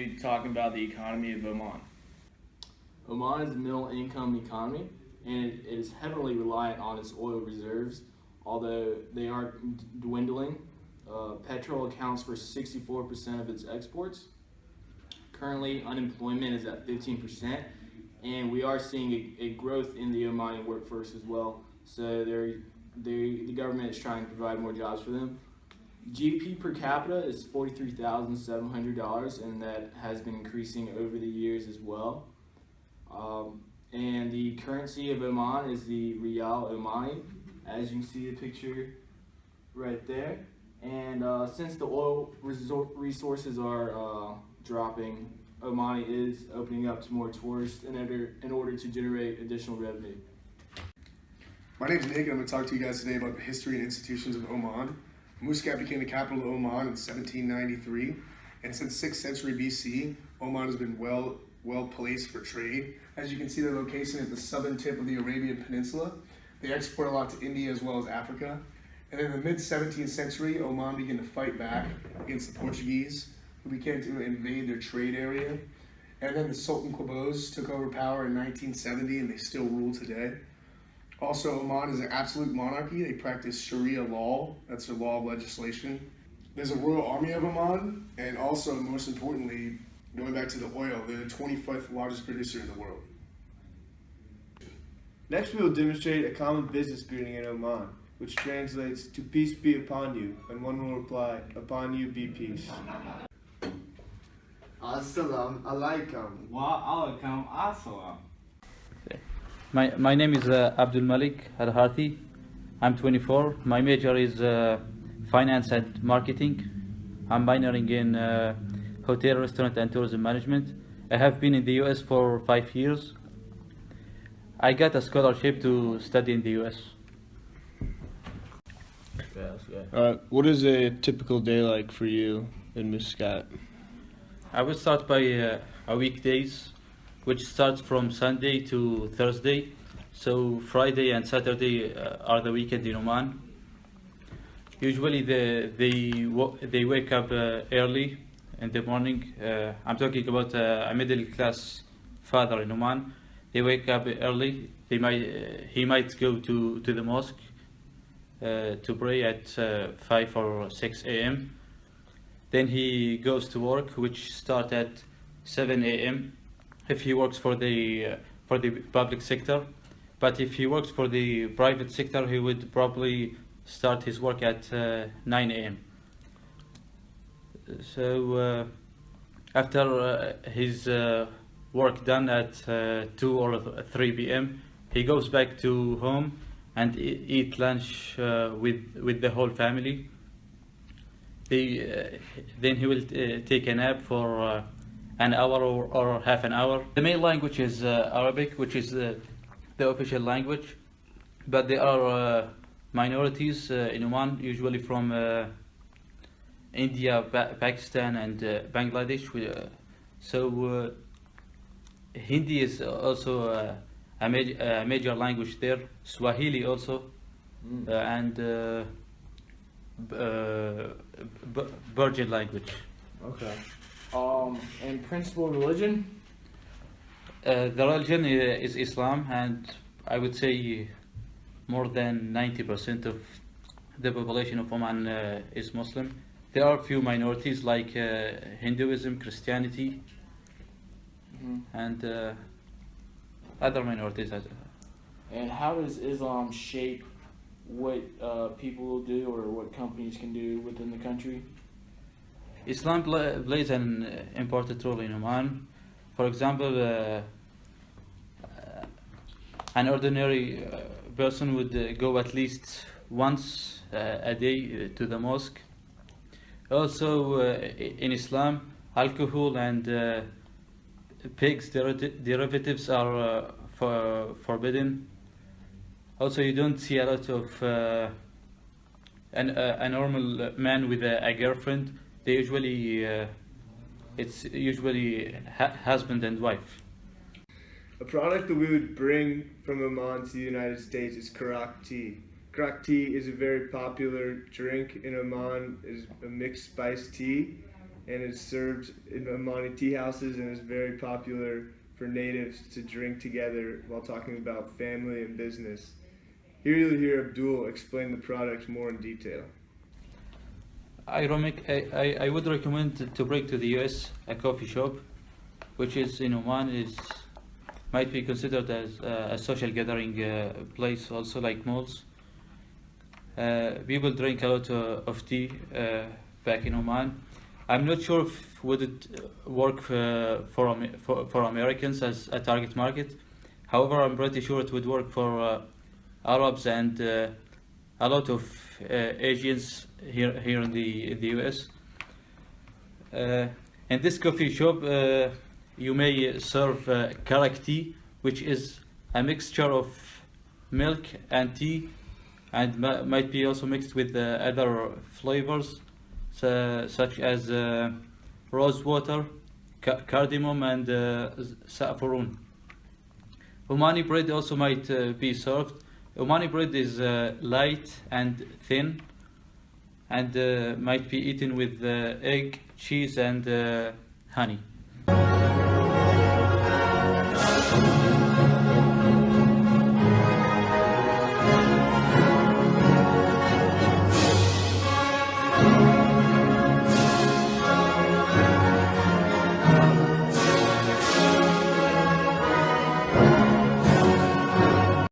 be talking about the economy of Oman. Oman is a middle income economy and it is heavily reliant on its oil reserves, although they are dwindling. Petrol accounts for 64% of its exports. Currently, unemployment is at 15%, and we are seeing a growth in the Omani workforce as well. So the government is trying to provide more jobs for them. GDP per capita is $43,700, and that has been increasing over the years as well. And the currency of Oman is the Riyal Omani, as you can see the picture right there. And since the oil resources are dropping, Omani is opening up to more tourists in order to generate additional revenue. My name is Nick, and I'm going to talk to you guys today about the history and institutions of Oman. Muscat became the capital of Oman in 1793, and since 6th century BC, Oman has been well placed for trade. As you can see, their location at the southern tip of the Arabian Peninsula. They export a lot to India as well as Africa. And in the mid-17th century, Oman began to fight back against the Portuguese, who began to invade their trade area. And then the Sultan Qaboos took over power in 1970, and they still rule today. Also, Oman is an absolute monarchy. They practice Sharia law. That's their law of legislation. There's a royal army of Oman, and also, most importantly, going back to the oil, they're the 25th largest producer in the world. Next, we will demonstrate a common business greeting in Oman, which translates to peace be upon you, and one will reply, upon you be peace. Assalamu alaikum. Wa alaikum assalam. My name is Abdul Malik Al Harthi. I'm 24. My major is finance and marketing. I'm minoring in hotel, restaurant, and tourism management. I have been in the US for 5 years. I got a scholarship to study in the US. What is a typical day like for you in Muscat? I will start by a weekdays, which starts from Sunday to Thursday. So Friday and Saturday are the weekend in Oman. Usually they wake up early in the morning. I'm talking about a middle class father in Oman. They wake up early. He might go to the mosque to pray at 5 or 6 a.m. Then he goes to work, which starts at 7 a.m. if he works for the public sector. But if he works for the private sector, he would probably start his work at 9 a.m. So after his work done at 2 or 3 p.m., he goes back to home and eat lunch with the whole family. Then he will take a nap for an hour or half an hour. The main language is Arabic, which is the official language, but there are minorities in Oman, usually from India, Pakistan, and Bangladesh. So Hindi is also a major language there. Swahili also, and Virgin language. Okay. And principal religion? The religion is Islam, and I would say more than 90% of the population of Oman is Muslim. There are a few minorities like Hinduism, Christianity, and other minorities. And how does Islam shape what people will do or what companies can do within the country? Islam plays an important role in Oman. For example, an ordinary person would go at least once a day to the mosque. Also, in Islam, alcohol and pigs derivatives are forbidden. Also, you don't see a lot of a normal man with a girlfriend. They usually it's usually husband and wife. A product that we would bring from Oman to the United States is karak tea. Karak tea is a very popular drink in Oman. It is a mixed spice tea. and it's served in Omani tea houses and is very popular for natives to drink together while talking about family and business. Here you'll hear Abdul explain the product more in detail. I would recommend to bring to the US a coffee shop, which is in Oman might be considered as a social gathering place, also like malls. People drink a lot of tea back in Oman. I'm not sure if would it work for Americans as a target market. However, I'm pretty sure it would work for Arabs and a lot of Asians here in the US. In this coffee shop, you may serve karak tea, which is a mixture of milk and tea, and might be also mixed with other flavors, such as rose water, cardamom, and saffron. Omani bread also might be served. Omani bread is light and thin, and might be eaten with egg, cheese, and honey.